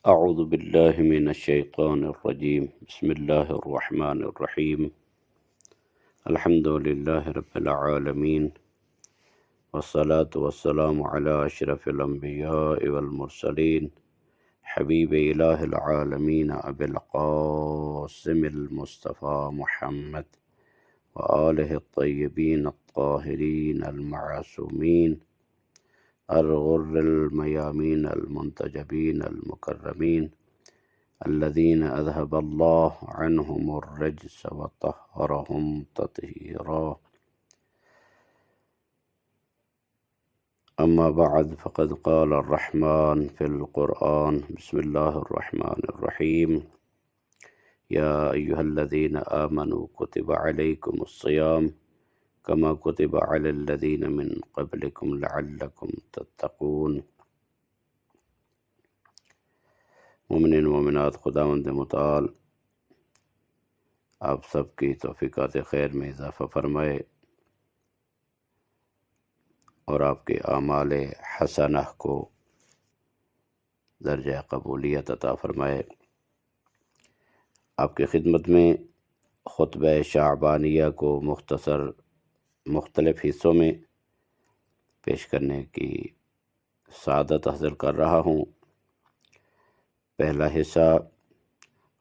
أعوذ بالله من الشيطان الرجيم بسم الله الرحمن الرحيم الحمد لله رب العالمين والصلاة والسلام على أشرف الأنبياء والمرسلين حبيب إله العالمين أبي القاسم المصطفى محمد وآله الطيبين الطاهرين المعصومين الغر الميامين المنتجبين المكرمين الذين أذهب الله عنهم الرجس وطهرهم تطهيرا. أما بعد فقد قال الرحمن في القرآن بسم الله الرحمن الرحيم يا أيها الذين آمنوا كتب عليكم الصيام كما كتب على الذين من قبلكم لعلكم تتقون. مومنین مومنات، خداوند متعال آپ سب کی توفیقات خیر میں اضافہ فرمائے اور آپ کے اعمال حسنہ کو درجہ قبولیت عطا فرمائے۔ آپ کی خدمت میں خطبہ شعبانیہ کو مختلف حصوں میں پیش کرنے کی سعادت حاصل کر رہا ہوں۔ پہلا حصہ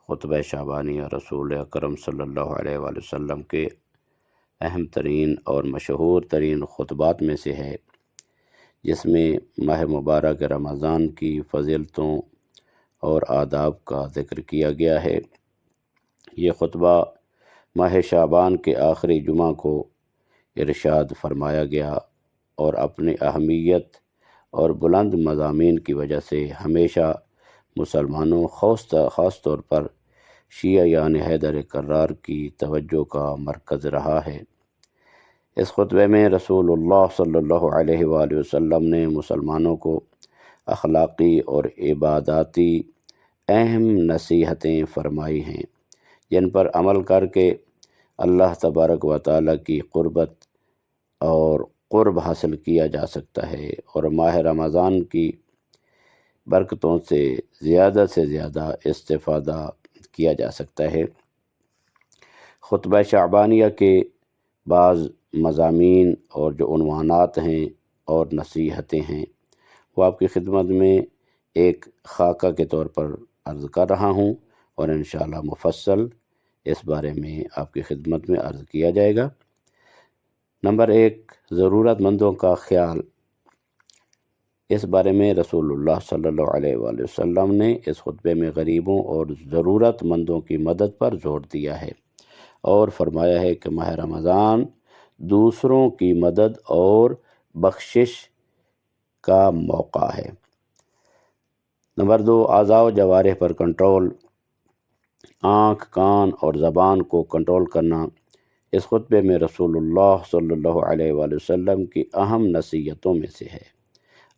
خطبہ شعبانیہ رسول اکرم صلی اللہ علیہ وآلہ وسلم کے اہم ترین اور مشہور ترین خطبات میں سے ہے، جس میں ماہ مبارک رمضان کی فضیلتوں اور آداب کا ذکر کیا گیا ہے۔ یہ خطبہ ماہ شعبان کے آخری جمعہ کو ارشاد فرمایا گیا اور اپنی اہمیت اور بلند مضامین کی وجہ سے ہمیشہ مسلمانوں خاص طور پر شیعہ یعنی حیدر کرار کی توجہ کا مرکز رہا ہے۔ اس خطبے میں رسول اللہ صلی اللہ علیہ وآلہ وسلم نے مسلمانوں کو اخلاقی اور عباداتی اہم نصیحتیں فرمائی ہیں، جن پر عمل کر کے اللہ تبارک و تعالیٰ کی قربت اور قرب حاصل کیا جا سکتا ہے اور ماہ رمضان کی برکتوں سے زیادہ استفادہ کیا جا سکتا ہے۔ خطبہ شعبانیہ کے بعض مضامین اور جو عنوانات ہیں اور نصیحتیں ہیں وہ آپ کی خدمت میں ایک خاکہ کے طور پر عرض کر رہا ہوں اور انشاءاللہ مفصل اس بارے میں آپ کی خدمت میں عرض کیا جائے گا۔ نمبر 1، ضرورت مندوں کا خیال۔ اس بارے میں رسول اللہ صلی اللہ علیہ وآلہ وسلم نے اس خطبے میں غریبوں اور ضرورت مندوں کی مدد پر زور دیا ہے اور فرمایا ہے کہ ماہ رمضان دوسروں کی مدد اور بخشش کا موقع ہے۔ نمبر 2، اعضاء و جوارح پر کنٹرول۔ آنکھ، کان اور زبان کو کنٹرول کرنا اس خطبے میں رسول اللہ صلی اللہ علیہ وآلہ وسلم کی اہم نصیحتوں میں سے ہے۔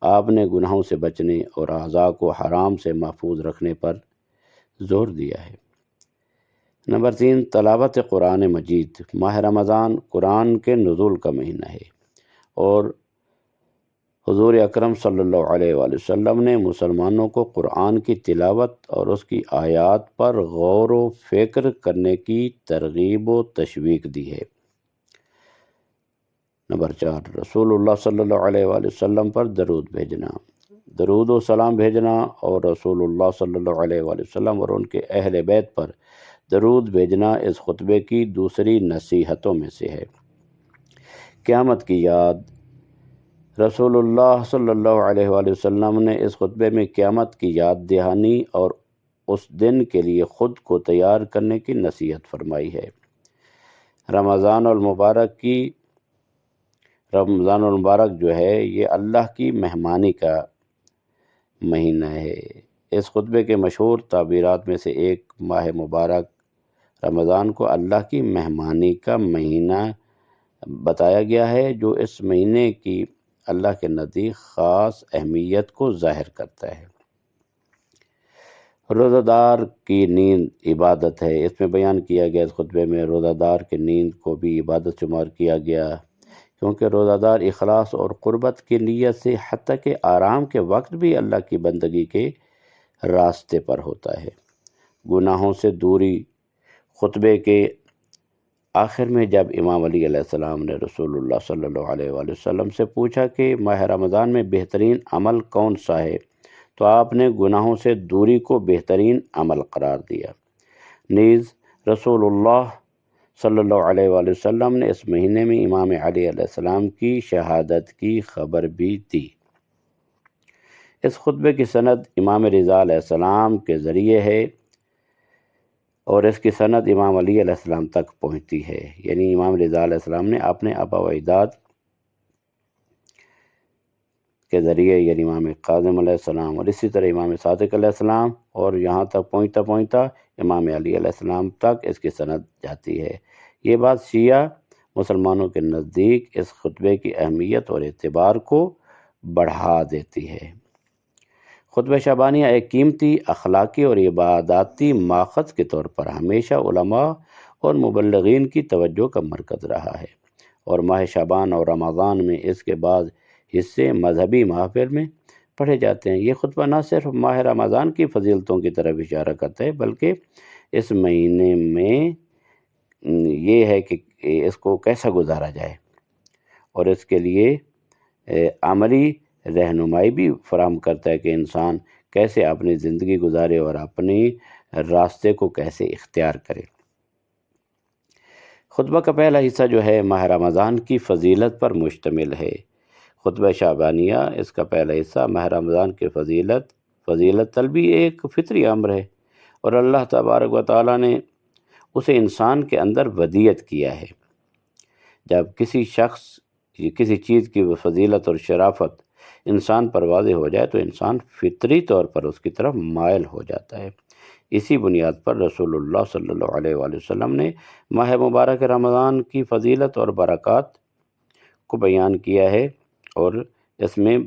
آپ نے گناہوں سے بچنے اور اعضاء کو حرام سے محفوظ رکھنے پر زور دیا ہے۔ نمبر 3، تلاوت قرآن مجید۔ ماہ رمضان قرآن کے نزول کا مہینہ ہے اور حضور اکرم صلی اللہ علیہ وآلہ وسلم نے مسلمانوں کو قرآن کی تلاوت اور اس کی آیات پر غور و فکر کرنے کی ترغیب و تشویق دی ہے۔ نمبر 4، رسول اللہ صلی اللہ علیہ وآلہ وسلم پر درود بھیجنا۔ درود و سلام بھیجنا اور رسول اللہ صلی اللہ علیہ وآلہ وسلم اور ان کے اہل بیت پر درود بھیجنا اس خطبے کی دوسری نصیحتوں میں سے ہے۔ قیامت کی یاد۔ رسول اللہ صلی اللہ علیہ وآلہ وسلم نے اس خطبے میں قیامت کی یاد دہانی اور اس دن کے لیے خود کو تیار کرنے کی نصیحت فرمائی ہے۔ رمضان المبارک جو ہے یہ اللہ کی مہمانی کا مہینہ ہے۔ اس خطبے کے مشہور تعبیرات میں سے ایک ماہ مبارک رمضان کو اللہ کی مہمانی کا مہینہ بتایا گیا ہے، جو اس مہینے کی اللہ کے نزدیک خاص اہمیت کو ظاہر کرتا ہے۔ روزہ دار کی نیند عبادت ہے۔ اس میں بیان کیا گیا اس خطبے میں روزہ دار کی نیند کو بھی عبادت شمار کیا گیا، کیونکہ روزہ دار اخلاص اور قربت کی نیت سے حتیٰ کہ آرام کے وقت بھی اللہ کی بندگی کے راستے پر ہوتا ہے۔ گناہوں سے دوری۔ خطبے کے آخر میں جب امام علی علیہ السلام نے رسول اللہ صلی اللہ علیہ وآلہ وسلم سے پوچھا کہ ماہ رمضان میں بہترین عمل کون سا ہے، تو آپ نے گناہوں سے دوری کو بہترین عمل قرار دیا۔ نیز رسول اللہ صلی اللہ علیہ وآلہ وسلم نے اس مہینے میں امام علی علیہ السلام کی شہادت کی خبر بھی دی۔ اس خطبے کی سند امام رضا علیہ السلام کے ذریعے ہے اور اس کی سند امام علی علیہ السلام تک پہنچتی ہے، یعنی امام رضا علیہ السلام نے اپنے آبا و اجداد کے ذریعے، یعنی امام کاظم علیہ السلام اور اسی طرح امام صادق علیہ السلام، اور یہاں تک پہنچتا امام علی علیہ السلام تک اس کی سند جاتی ہے۔ یہ بات شیعہ مسلمانوں کے نزدیک اس خطبے کی اہمیت اور اعتبار کو بڑھا دیتی ہے۔ خطبہ شعبانیہ ایک قیمتی اخلاقی اور عباداتی ماخذ کے طور پر ہمیشہ علماء اور مبلغین کی توجہ کا مرکز رہا ہے، اور ماہ شعبان اور رمضان میں اس کے بعض حصے مذہبی محافل میں پڑھے جاتے ہیں۔ یہ خطبہ نہ صرف ماہ رمضان کی فضیلتوں کی طرف اشارہ کرتا ہے، بلکہ اس مہینے میں یہ ہے کہ اس کو کیسا گزارا جائے، اور اس کے لیے عملی رہنمائی بھی فراہم کرتا ہے کہ انسان کیسے اپنی زندگی گزارے اور اپنی راستے کو کیسے اختیار کرے۔ خطبہ کا پہلا حصہ جو ہے ماہ رمضان کی فضیلت پر مشتمل ہے۔ خطبہ شعبانیہ اس کا پہلا حصہ ماہ رمضان کی فضیلت طلبی ایک فطری امر ہے، اور اللہ تبارک و تعالیٰ نے اسے انسان کے اندر ودیت کیا ہے۔ جب کسی شخص کسی چیز کی فضیلت اور شرافت انسان پر واضح ہو جائے تو انسان فطری طور پر اس کی طرف مائل ہو جاتا ہے۔ اسی بنیاد پر رسول اللہ صلی اللہ علیہ وآلہ وسلم نے ماہ مبارک رمضان کی فضیلت اور برکات کو بیان کیا ہے، اور اس میں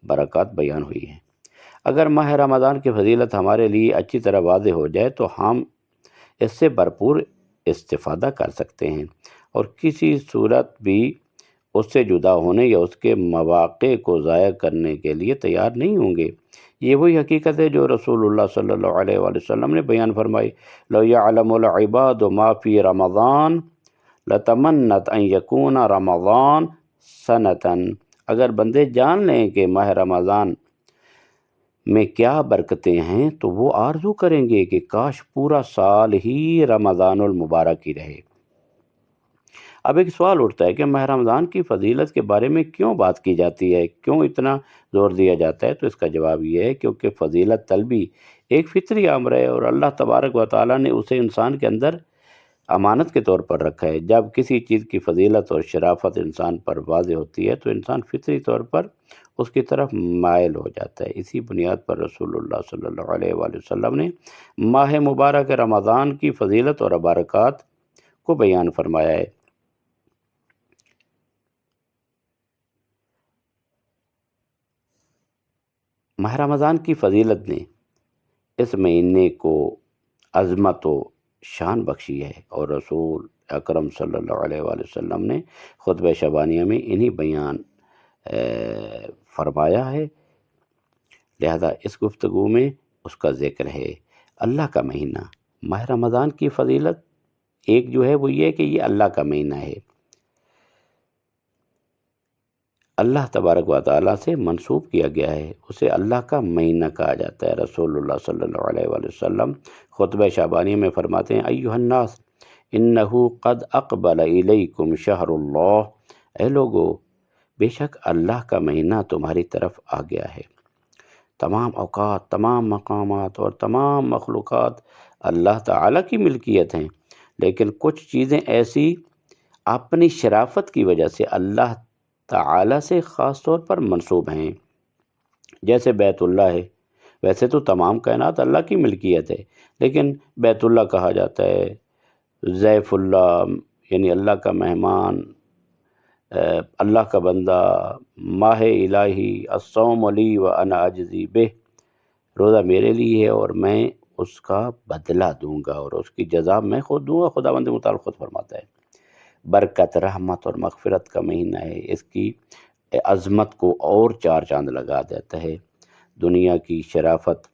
برکات بیان ہوئی ہیں۔ اگر ماہ رمضان کی فضیلت ہمارے لیے اچھی طرح واضح ہو جائے تو ہم اس سے بھرپور استفادہ کر سکتے ہیں، اور کسی صورت بھی اس سے جدا ہونے یا اس کے مواقع کو ضائع کرنے کے لیے تیار نہیں ہوں گے۔ یہ وہی حقیقت ہے جو رسول اللہ صلی اللہ علیہ وآلہ وسلم نے بیان فرمائی، لو یعلم العباد ما فی رمضان لتمنت ان یکون رمضان سنتاً۔ اگر بندے جان لیں کہ ماہ رمضان میں کیا برکتیں ہیں تو وہ آرزو کریں گے کہ کاش پورا سال ہی رمضان المبارک ہی رہے۔ اب ایک سوال اٹھتا ہے کہ ماہ رمضان کی فضیلت کے بارے میں کیوں بات کی جاتی ہے، کیوں اتنا زور دیا جاتا ہے؟ تو اس کا جواب یہ ہے کیونکہ فضیلت طلبی ایک فطری امر ہے، اور اللہ تبارک و تعالیٰ نے اسے انسان کے اندر امانت کے طور پر رکھا ہے۔ جب کسی چیز کی فضیلت اور شرافت انسان پر واضح ہوتی ہے تو انسان فطری طور پر اس کی طرف مائل ہو جاتا ہے۔ اسی بنیاد پر رسول اللہ صلی اللہ علیہ وآلہ وسلم نے ماہ مبارک رمضان کی فضیلت اور برکات کو بیان فرمایا ہے۔ ماہ رمضان کی فضیلت نے اس مہینے کو عظمت و شان بخشی ہے، اور رسول اکرم صلی اللہ علیہ وآلہ وسلم نے خطبہ شعبانیہ میں انہی بیان فرمایا ہے، لہذا اس گفتگو میں اس کا ذکر ہے۔ اللہ کا مہینہ، ماہ رمضان کی فضیلت ایک جو ہے وہ یہ ہے کہ یہ اللہ کا مہینہ ہے، اللہ تبارک و تعالیٰ سے منسوب کیا گیا ہے، اسے اللہ کا مہینہ کہا جاتا ہے۔ رسول اللہ صلی اللہ علیہ وآلہ وسلم خطبہ شعبانیہ میں فرماتے ہیں، ایھا الناس انہ قد اقبل الیکم شہر اللہ، اے لوگو بے شک اللہ کا مہینہ تمہاری طرف آ گیا ہے۔ تمام اوقات، تمام مقامات اور تمام مخلوقات اللہ تعالیٰ کی ملکیت ہیں، لیکن کچھ چیزیں ایسی اپنی شرافت کی وجہ سے اللہ تعالیٰ سے خاص طور پر منسوب ہیں، جیسے بیت اللہ ہے۔ ویسے تو تمام کائنات اللہ کی ملکیت ہے، لیکن بیت اللہ کہا جاتا ہے، ضیف اللہ یعنی اللہ کا مہمان، اللہ کا بندہ، ماہ الہی، الصوم لی و انا اجزی بہ، روزہ میرے لیے ہے اور میں اس کا بدلہ دوں گا اور اس کی جزا میں خود دوں گا، خداوند متعال خود فرماتا ہے۔ برکت، رحمت اور مغفرت کا مہینہ ہے، اس کی عظمت کو اور چار چاند لگا دیتا ہے۔ دنیا کی شرافت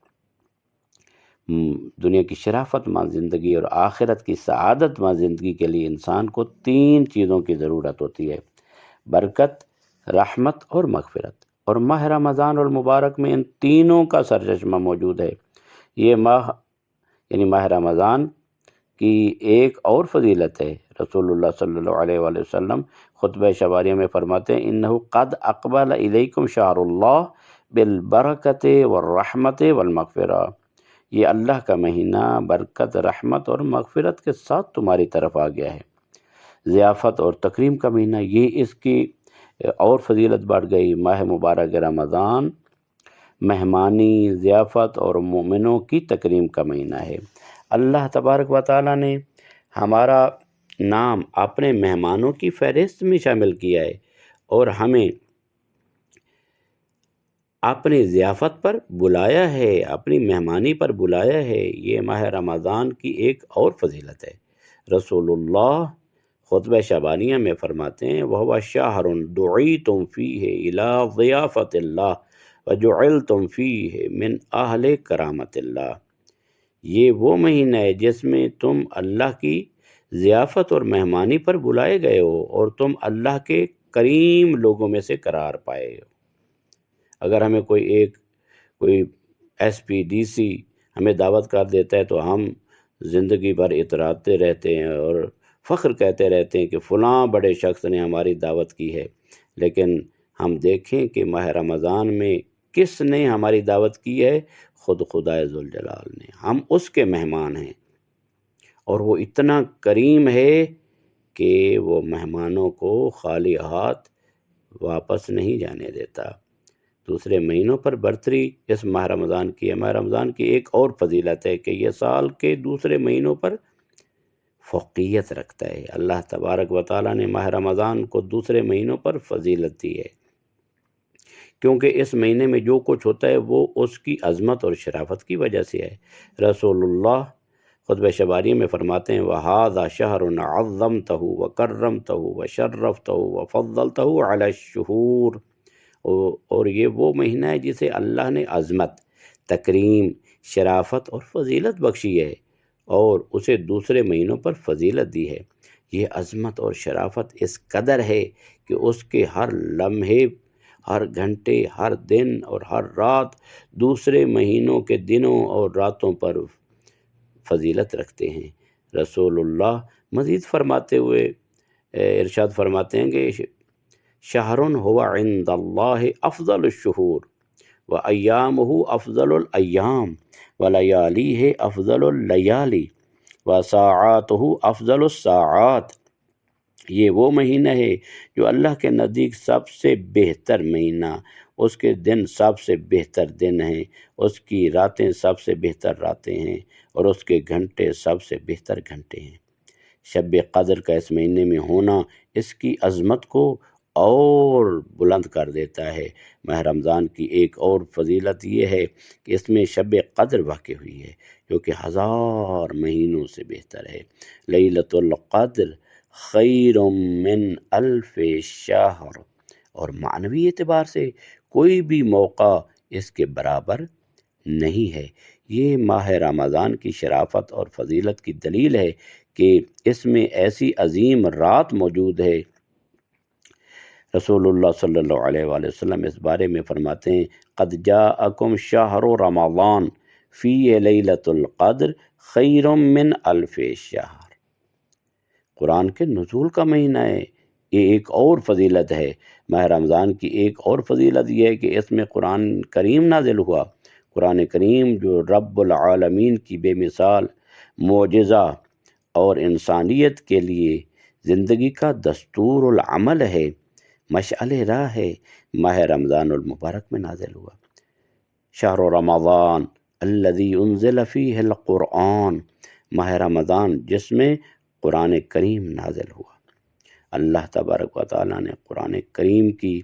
دنیا کی شرافت مند زندگی اور آخرت کی سعادت مند زندگی کے لیے انسان کو 3 چیزوں کی ضرورت ہوتی ہے: برکت، رحمت اور مغفرت۔ اور ماہ رمضان المبارک میں ان تینوں کا سرچشمہ موجود ہے۔ یہ ماہ یعنی ماہ رمضان کی ایک اور فضیلت ہے۔ رسول اللہ صلی اللہ علیہ وآلہ وسلم خطبہ شباریہ میں فرماتے ہیں: انہ قد اقبل الیکم شہر اللہ بالبرکت والرحمت والمغفرہ۔ یہ اللہ کا مہینہ برکت، رحمت اور مغفرت کے ساتھ تمہاری طرف آ گیا ہے۔ ضیافت اور تکریم کا مہینہ، یہ اس کی اور فضیلت بڑھ گئی۔ ماہ مبارک رمضان مہمانی، ضیافت اور مومنوں کی تکریم کا مہینہ ہے۔ اللہ تبارک و تعالیٰ نے ہمارا نام اپنے مہمانوں کی فہرست میں شامل کیا ہے اور ہمیں اپنی ضیافت پر بلایا ہے، اپنی مہمانی پر بلایا ہے۔ یہ ماہ رمضان کی ایک اور فضیلت ہے۔ رسول اللہ خطبہ شبانیہ میں فرماتے ہیں: وَهُوَ شَهْرٌ دُعِيتُمْ فِيهِ إِلَىٰ ضِيَافَةِ اللَّهِ وَجُعِلْتُمْ فِيهِ مِنْ أَهْلِ كَرَامَةِ اللَّهِ۔ یہ وہ مہینہ ہے جس میں تم اللہ کی ضیافت اور مہمانی پر بلائے گئے ہو اور تم اللہ کے کریم لوگوں میں سے قرار پائے ہو۔ اگر ہمیں کوئی ایس پی ڈی سی ہمیں دعوت کر دیتا ہے تو ہم زندگی بھر اتراتے رہتے ہیں اور فخر کہتے رہتے ہیں کہ فلاں بڑے شخص نے ہماری دعوت کی ہے، لیکن ہم دیکھیں کہ ماہ رمضان میں کس نے ہماری دعوت کی ہے؟ خود خدائے ذوالجلال نے۔ ہم اس کے مہمان ہیں اور وہ اتنا کریم ہے کہ وہ مہمانوں کو خالی ہاتھ واپس نہیں جانے دیتا۔ دوسرے مہینوں پر برتری اس ماہ رمضان کی ہے۔ ماہ رمضان کی ایک اور فضیلت ہے کہ یہ سال کے دوسرے مہینوں پر فوقیت رکھتا ہے۔ اللہ تبارک و تعالیٰ نے ماہ رمضان کو دوسرے مہینوں پر فضیلت دی ہے کیونکہ اس مہینے میں جو کچھ ہوتا ہے وہ اس کی عظمت اور شرافت کی وجہ سے ہے۔ رسول اللہ خطبہ شباریہ میں فرماتے ہیں: وَهَذَا شَهْرٌ عَظَّمْتَهُ وَكَرَّمْتَهُ وَشَرَّفْتَهُ وَفَضَّلْتَهُ عَلَى الشُّهُورِ۔ اور یہ وہ مہینہ ہے جسے اللہ نے عظمت، تکریم، شرافت اور فضیلت بخشی ہے اور اسے دوسرے مہینوں پر فضیلت دی ہے۔ یہ عظمت اور شرافت اس قدر ہے کہ اس کے ہر لمحے، ہر گھنٹے، ہر دن اور ہر رات دوسرے مہینوں کے دنوں اور راتوں پر فضیلت رکھتے ہیں۔ رسول اللہ مزید فرماتے ہوئے ارشاد فرماتے ہیں کہ شہرٌ هو عند اللہ افضل الشہور وایامہ افضل الایام ولیالیہ افضل اللیالی وساعاتہ افضل الساعات۔ یہ وہ مہینہ ہے جو اللہ کے نزدیک سب سے بہتر مہینہ، اس کے دن سب سے بہتر دن ہیں، اس کی راتیں سب سے بہتر راتیں ہیں اور اس کے گھنٹے سب سے بہتر گھنٹے ہیں۔ شب قدر کا اس مہینے میں ہونا اس کی عظمت کو اور بلند کر دیتا ہے۔ ماہ رمضان کی ایک اور فضیلت یہ ہے کہ اس میں شب قدر واقع ہوئی ہے جو کہ 1000 مہینوں سے بہتر ہے۔ لیلۃ القدر خیر من الف شہر۔ اور معنوی اعتبار سے کوئی بھی موقع اس کے برابر نہیں ہے۔ یہ ماہ رمضان کی شرافت اور فضیلت کی دلیل ہے کہ اس میں ایسی عظیم رات موجود ہے۔ رسول اللہ صلی اللہ علیہ وآلہ وسلم اس بارے میں فرماتے ہیں: قد جاءکم شہر رمضان فیہ لیلۃ القدر خیر من الف شہر۔ قرآن کے نزول کا مہینہ ہے، یہ ایک اور فضیلت ہے۔ ماہ رمضان کی ایک اور فضیلت یہ ہے کہ اس میں قرآن کریم نازل ہوا۔ قرآن کریم جو رب العالمین کی بے مثال معجزہ اور انسانیت کے لیے زندگی کا دستور العمل ہے، مشعل راہ ہے، ماہ رمضان المبارک میں نازل ہوا۔ شہر رمضان الذی انزل فیہ القرآن، ماہ رمضان جس میں قرآن کریم نازل ہوا۔ اللہ تبارک و تعالیٰ نے قرآن کریم کی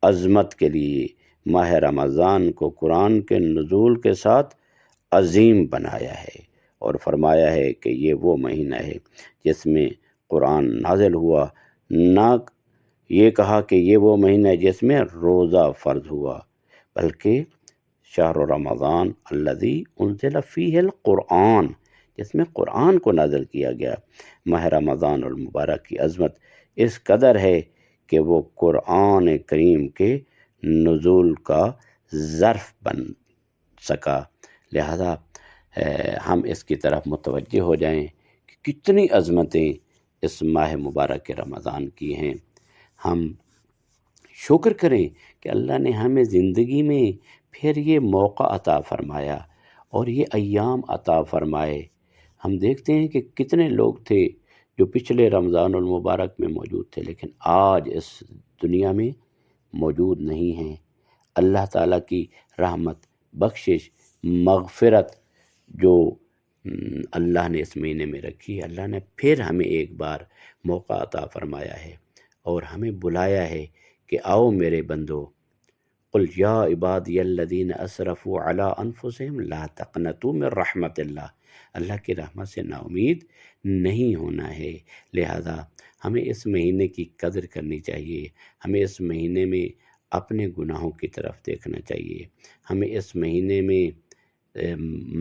عظمت کے لیے ماہ رمضان کو قرآن کے نزول کے ساتھ عظیم بنایا ہے اور فرمایا ہے کہ یہ وہ مہینہ ہے جس میں قرآن نازل ہوا۔ نہ یہ کہا کہ یہ وہ مہینہ ہے جس میں روزہ فرض ہوا، بلکہ شہر رمضان الذی انزل فیہ القرآن، جس میں قرآن کو نازل کیا گیا۔ ماہ رمضان المبارک کی عظمت اس قدر ہے کہ وہ قرآن کریم کے نزول کا ظرف بن سکا، لہذا ہم اس کی طرف متوجہ ہو جائیں کہ کتنی عظمتیں اس ماہ مبارک رمضان کی ہیں۔ ہم شکر کریں کہ اللہ نے ہمیں زندگی میں پھر یہ موقع عطا فرمایا اور یہ ایام عطا فرمائے۔ ہم دیکھتے ہیں کہ کتنے لوگ تھے جو پچھلے رمضان المبارک میں موجود تھے لیکن آج اس دنیا میں موجود نہیں ہیں۔ اللہ تعالیٰ کی رحمت، بخشش، مغفرت جو اللہ نے اس مہینے میں رکھی ہے، اللہ نے پھر ہمیں ایک بار موقع عطا فرمایا ہے اور ہمیں بلایا ہے کہ آؤ میرے بندو، قل یا عبادی الذین اسرفوا علی انفسہم لا تقنطوا من رحمت اللہ، اللہ کی رحمت سے نا امید نہیں ہونا ہے۔ لہذا ہمیں اس مہینے کی قدر کرنی چاہیے، ہمیں اس مہینے میں اپنے گناہوں کی طرف دیکھنا چاہیے، ہمیں اس مہینے میں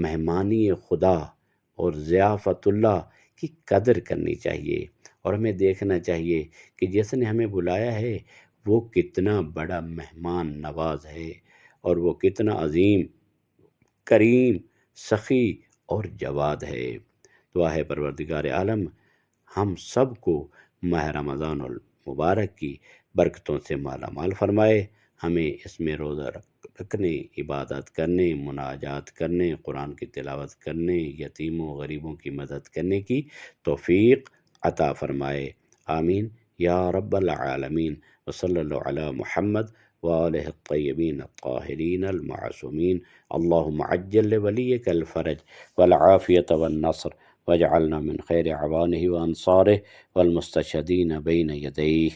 مہمانی خدا اور ضیافت اللہ کی قدر کرنی چاہیے، اور ہمیں دیکھنا چاہیے کہ جس نے ہمیں بلایا ہے وہ کتنا بڑا مہمان نواز ہے اور وہ کتنا عظیم، کریم، سخی اور جواد ہے۔ دعا ہے پروردگار عالم ہم سب کو ماہ رمضان المبارک کی برکتوں سے مالا مال فرمائے، ہمیں اس میں روزہ رکھنے، عبادت کرنے، مناجات کرنے، قرآن کی تلاوت کرنے، یتیموں غریبوں کی مدد کرنے کی توفیق عطا فرمائے، آمین یا رب العالمین۔ وصلی اللہ علی محمد وآلہ الطیبین الطاہرین المعصومین۔ اللہم عجل لولیک الفرج والعافیة والنصر واجعلنا من خیر عوانہ وانصارہ والمستشہدین بین یدیہ۔